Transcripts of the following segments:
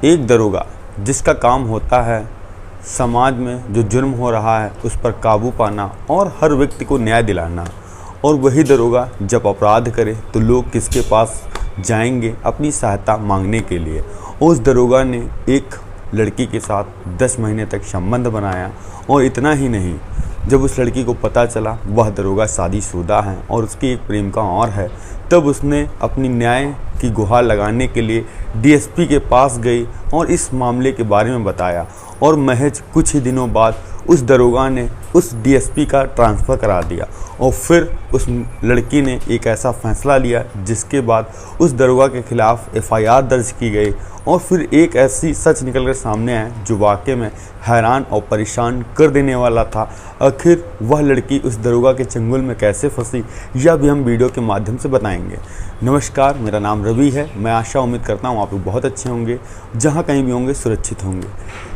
एक दरोगा जिसका काम होता है समाज में जो जुर्म हो रहा है उस पर काबू पाना और हर व्यक्ति को न्याय दिलाना, और वही दरोगा जब अपराध करे तो लोग किसके पास जाएंगे अपनी सहायता मांगने के लिए। उस दरोगा ने एक लड़की के साथ 10 महीने तक संबंध बनाया, और इतना ही नहीं, जब उस लड़की को पता चला वह दरोगा शादीशुदा है और उसकी एक प्रेमिका और है, तब उसने अपनी न्याय की गुहार लगाने के लिए डीएसपी के पास गई और इस मामले के बारे में बताया। और महज कुछ ही दिनों बाद उस दरोगा ने उस डीएसपी का ट्रांसफ़र करा दिया, और फिर उस लड़की ने एक ऐसा फैसला लिया जिसके बाद उस दरोगा के खिलाफ़ एफआईआर दर्ज की गई। और फिर एक ऐसी सच निकल कर सामने आया जो वाकई में हैरान और परेशान कर देने वाला था। आखिर वह लड़की उस दरोगा के चंगुल में कैसे फंसी, यह भी हम वीडियो के माध्यम से बताएंगे। नमस्कार, मेरा नाम रवि है। मैं आशा उम्मीद करता हूँ आप लोग बहुत अच्छे होंगे, जहाँ कहीं भी होंगे सुरक्षित होंगे।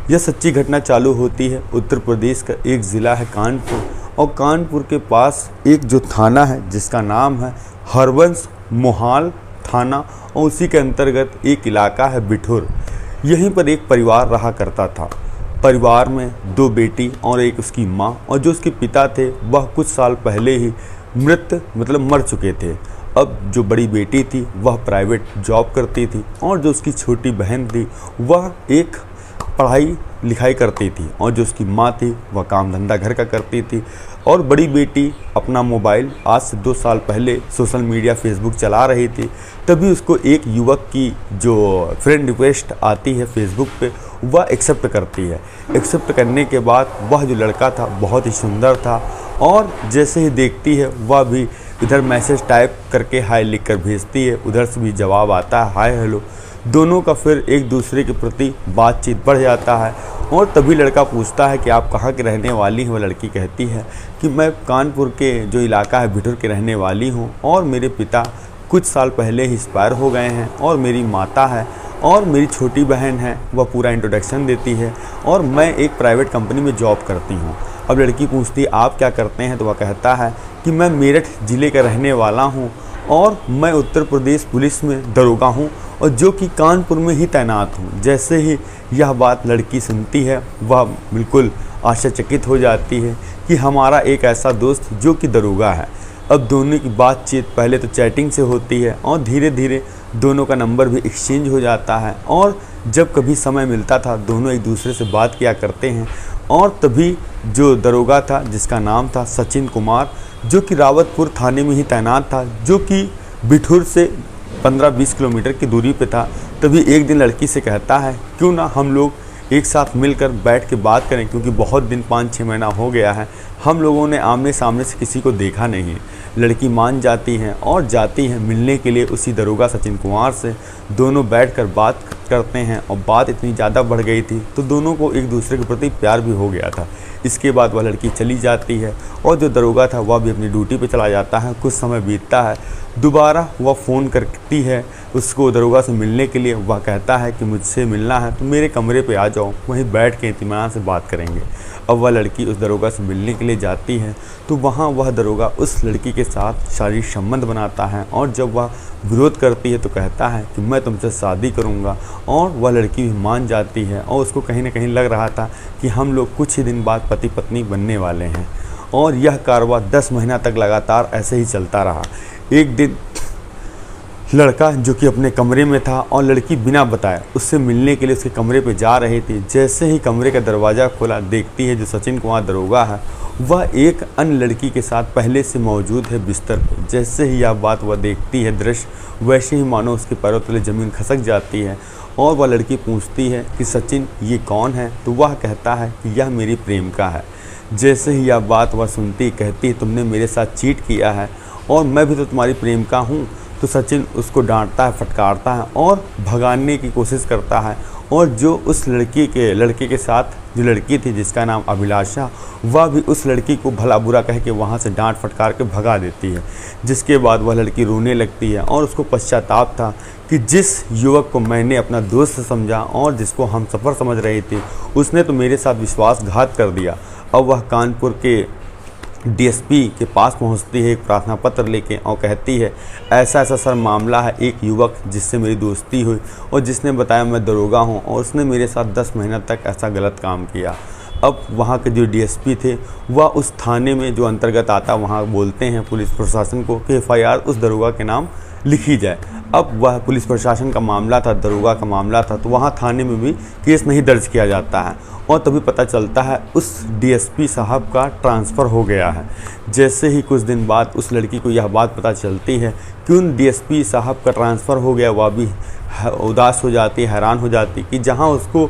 यह सच्ची घटना चालू होती है उत्तर प्रदेश का एक ज़िला है कानपुर, और कानपुर के पास एक जो थाना है जिसका नाम है हरवंश मोहाल थाना, और उसी के अंतर्गत एक इलाका है बिठूर। यहीं पर एक परिवार रहा करता था। परिवार में 2 बेटी और एक उसकी माँ, और जो उसके पिता थे वह कुछ साल पहले ही मर चुके थे। अब जो बड़ी बेटी थी वह प्राइवेट जॉब करती थी, और जो उसकी छोटी बहन थी वह एक पढ़ाई लिखाई करती थी, और जो उसकी माँ थी वह काम धंधा घर का करती थी। और बड़ी बेटी अपना मोबाइल आज से 2 साल पहले सोशल मीडिया फेसबुक चला रही थी, तभी उसको एक युवक की जो फ्रेंड रिक्वेस्ट आती है फेसबुक पे वह एक्सेप्ट करती है। एक्सेप्ट करने के बाद वह जो लड़का था बहुत ही सुंदर था, और जैसे ही देखती है वह भी इधर मैसेज टाइप करके हाय लिख कर भेजती है, उधर से भी जवाब आता है हाय हेलो। दोनों का फिर एक दूसरे के प्रति बातचीत बढ़ जाता है, और तभी लड़का पूछता है कि आप कहाँ के रहने वाली हैं। वह लड़की कहती है कि मैं कानपुर के जो इलाका है बिठूर के रहने वाली हूँ, और मेरे पिता कुछ साल पहले ही एक्सपायर हो गए हैं, और मेरी माता है और मेरी छोटी बहन है। वह पूरा इंट्रोडक्शन देती है, और मैं एक प्राइवेट कंपनी में जॉब करती हूँ। अब लड़की पूछती है आप क्या करते हैं, तो वह कहता है कि मैं मेरठ ज़िले का रहने वाला हूँ, और मैं उत्तर प्रदेश पुलिस में दरोगा हूँ, और जो कि कानपुर में ही तैनात हूँ। जैसे ही यह बात लड़की सुनती है वह बिल्कुल आश्चर्यचकित हो जाती है कि हमारा एक ऐसा दोस्त जो कि दरोगा है। अब दोनों की बातचीत पहले तो चैटिंग से होती है, और धीरे धीरे दोनों का नंबर भी एक्सचेंज हो जाता है, और जब कभी समय मिलता था दोनों एक दूसरे से बात किया करते हैं। और तभी जो दरोगा था जिसका नाम था सचिन कुमार, जो कि रावतपुर थाने में ही तैनात था, जो कि बिठूर से 15-20 किलोमीटर की दूरी पे था, तभी एक दिन लड़की से कहता है क्यों ना हम लोग एक साथ मिलकर बैठ के बात करें, क्योंकि बहुत दिन 5-6 महीना हो गया है हम लोगों ने आमने सामने से किसी को देखा नहीं। लड़की मान जाती हैं और जाती हैं मिलने के लिए उसी दरोगा सचिन कुमार से। दोनों बैठकर बात करते हैं, और बात इतनी ज़्यादा बढ़ गई थी तो दोनों को एक दूसरे के प्रति प्यार भी हो गया था। इसके बाद वह लड़की चली जाती है, और जो दरोगा था वह भी अपनी ड्यूटी पे चला जाता है। कुछ समय बीतता है, दोबारा वह फ़ोन करती है उसको दरोगा से मिलने के लिए। वह कहता है कि मुझसे मिलना है तो मेरे कमरे पे आ जाओ, वहीं बैठ के इत्मीनान से बात करेंगे। अब वह लड़की उस दरोगा से मिलने के लिए जाती है, तो वहाँ वह दरोगा उस लड़की के साथ शारीरिक संबंध बनाता है, और जब वह विरोध करती है तो कहता है कि मैं तुमसे शादी करूँगा। और वह लड़की भी मान जाती है, और उसको कहीं ना कहीं लग रहा था कि हम लोग कुछ ही दिन बाद पति पत्नी बनने वाले हैं। और यह कारवां 10 महीना तक लगातार ऐसे ही चलता रहा। एक दिन लड़का जो कि अपने कमरे में था, और लड़की बिना बताए उससे मिलने के लिए उसके कमरे पे जा रही थी। जैसे ही कमरे का दरवाज़ा खोला, देखती है जो सचिन कुमार दरोगा है वह एक अन्य लड़की के साथ पहले से मौजूद है बिस्तर पर। जैसे ही यह बात वह देखती है दृश्य, वैसे ही मानो उसके पैरों तले ज़मीन खसक जाती है, और वह लड़की पूछती है कि सचिन ये कौन है, तो वह कहता है कि यह मेरी प्रेमिका है। जैसे ही यह बात वह सुनती, कहती है तुमने मेरे साथ चीट किया है, और मैं भी तो तुम्हारी प्रेमिका हूँ। तो सचिन उसको डांटता है, फटकारता है, और भगाने की कोशिश करता है। और जो उस लड़के के साथ जो लड़की थी जिसका नाम अभिलाषा, वह भी उस लड़की को भला बुरा कह के वहाँ से डांट फटकार के भगा देती है। जिसके बाद वह लड़की रोने लगती है, और उसको पश्चाताप था कि जिस युवक को मैंने अपना दोस्त समझा और जिसको हम सफ़र समझ रही थी, उसने तो मेरे साथ विश्वासघात कर दिया। अब वह कानपुर के डीएसपी के पास पहुंचती है एक प्रार्थना पत्र लेके और कहती है ऐसा ऐसा सर मामला है, एक युवक जिससे मेरी दोस्ती हुई और जिसने बताया मैं दरोगा हूं और उसने मेरे साथ 10 महीना तक ऐसा गलत काम किया। अब वहाँ के जो डीएसपी थे वह उस थाने में जो अंतर्गत आता वहाँ बोलते हैं पुलिस प्रशासन को कि एफआईआर उस दरोगा के नाम लिखी जाए। अब वह पुलिस प्रशासन का मामला था, दरोगा का मामला था, तो वहाँ थाने में भी केस नहीं दर्ज किया जाता है और तभी पता चलता है उस डीएसपी साहब का ट्रांसफ़र हो गया है। जैसे ही कुछ दिन बाद उस लड़की को यह बात पता चलती है कि उन डीएसपी साहब का ट्रांसफ़र हो गया, वह भी उदास हो जाती, हैरान हो जाती कि जहाँ उसको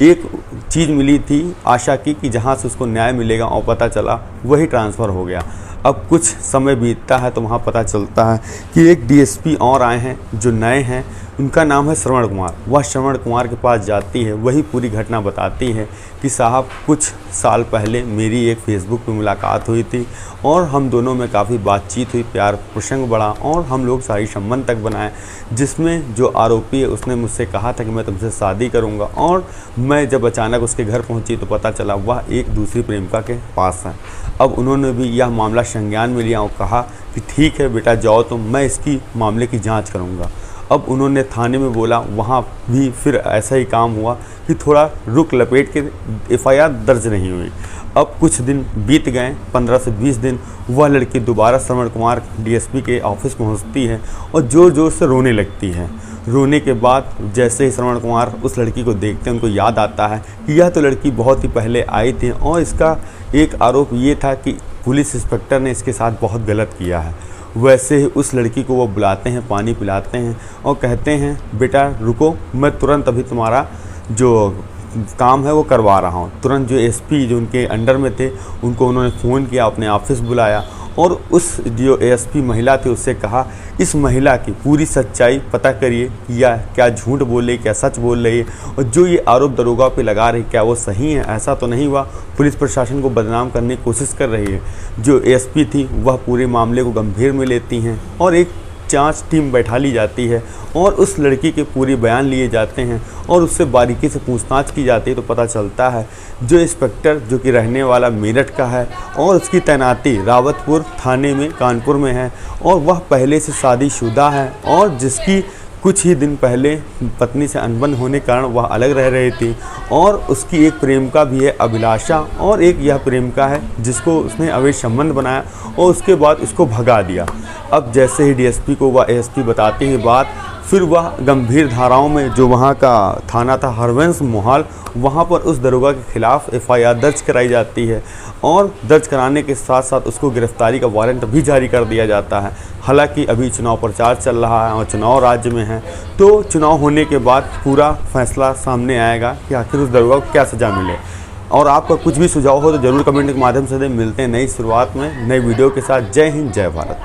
एक चीज़ मिली थी आशा की कि जहाँ से उसको न्याय मिलेगा और पता चला वही ट्रांसफ़र हो गया। अब कुछ समय बीतता है तो वहाँ पता चलता है कि एक डीएसपी और आए हैं जो नए हैं, उनका नाम है श्रवण कुमार। वह श्रवण कुमार के पास जाती है, वही पूरी घटना बताती है कि साहब कुछ साल पहले मेरी एक फेसबुक पे मुलाकात हुई थी और हम दोनों में काफ़ी बातचीत हुई, प्यार प्रसंग बढ़ा और हम लोग शादी संबंध तक बनाए, जिसमें जो आरोपी है उसने मुझसे कहा था कि मैं तुमसे शादी करूंगा और मैं जब अचानक उसके घर पहुंची तो पता चला वह एक दूसरी प्रेमिका के पास है। अब उन्होंने भी यह मामला संज्ञान में लिया और कहा कि ठीक है बेटा जाओ तुम, मैं इसकी मामले की जाँच करूँगा। अब उन्होंने थाने में बोला, वहाँ भी फिर ऐसा ही काम हुआ कि थोड़ा रुक लपेट के एफआईआर दर्ज नहीं हुई। अब कुछ दिन बीत गए, 15 से 20 दिन, वह लड़की दोबारा श्रवण कुमार डीएसपी के ऑफिस पहुँचती है और ज़ोर ज़ोर से रोने लगती है। रोने के बाद जैसे ही श्रवण कुमार उस लड़की को देखते हैं उनको याद आता है कि यह तो लड़की बहुत ही पहले आई थी और इसका एक आरोप ये था कि पुलिस इंस्पेक्टर ने इसके साथ बहुत गलत किया है। वैसे ही उस लड़की को वो बुलाते हैं, पानी पिलाते हैं और कहते हैं बेटा रुको, मैं तुरंत अभी तुम्हारा जो काम है वो करवा रहा हूँ। तुरंत जो एसपी जो उनके अंडर में थे उनको उन्होंने फ़ोन किया, अपने ऑफिस बुलाया और उस जो एएसपी महिला थी उससे कहा इस महिला की पूरी सच्चाई पता करिए, या क्या झूठ बोल रही, क्या सच बोल रही है और जो ये आरोप दरोगा पे लगा रही क्या वो सही है, ऐसा तो नहीं हुआ पुलिस प्रशासन को बदनाम करने की कोशिश कर रही है। जो एएसपी थी वह पूरे मामले को गंभीर में लेती हैं और एक जांच टीम बैठा ली जाती है और उस लड़की के पूरे बयान लिए जाते हैं और उससे बारीकी से पूछताछ की जाती है। तो पता चलता है जो इंस्पेक्टर जो कि रहने वाला मेरठ का है और उसकी तैनाती रावतपुर थाने में कानपुर में है और वह पहले से शादीशुदा है और जिसकी कुछ ही दिन पहले पत्नी से अनबन होने के कारण वह अलग रह रही थी और उसकी एक प्रेमिका भी है अभिलाषा और एक यह प्रेमिका है जिसको उसने अवैध संबंध बनाया और उसके बाद उसको भगा दिया। अब जैसे ही डीएसपी को वह एएसपी बताती है बात, फिर वह गंभीर धाराओं में जो वहाँ का थाना था हरवंश मोहाल, वहाँ पर उस दरोगा के खिलाफ एफआईआर दर्ज कराई जाती है और दर्ज कराने के साथ साथ उसको गिरफ्तारी का वारंट भी जारी कर दिया जाता है। हालांकि अभी चुनाव प्रचार चल रहा है और चुनाव राज्य में है, तो चुनाव होने के बाद पूरा फैसला सामने आएगा कि आखिर उस दरोगा को क्या सज़ा मिले। और आपका कुछ भी सुझाव हो तो ज़रूर कमेंट के माध्यम से दें। मिलते हैं नई शुरुआत में नई वीडियो के साथ। जय हिंद, जय भारत।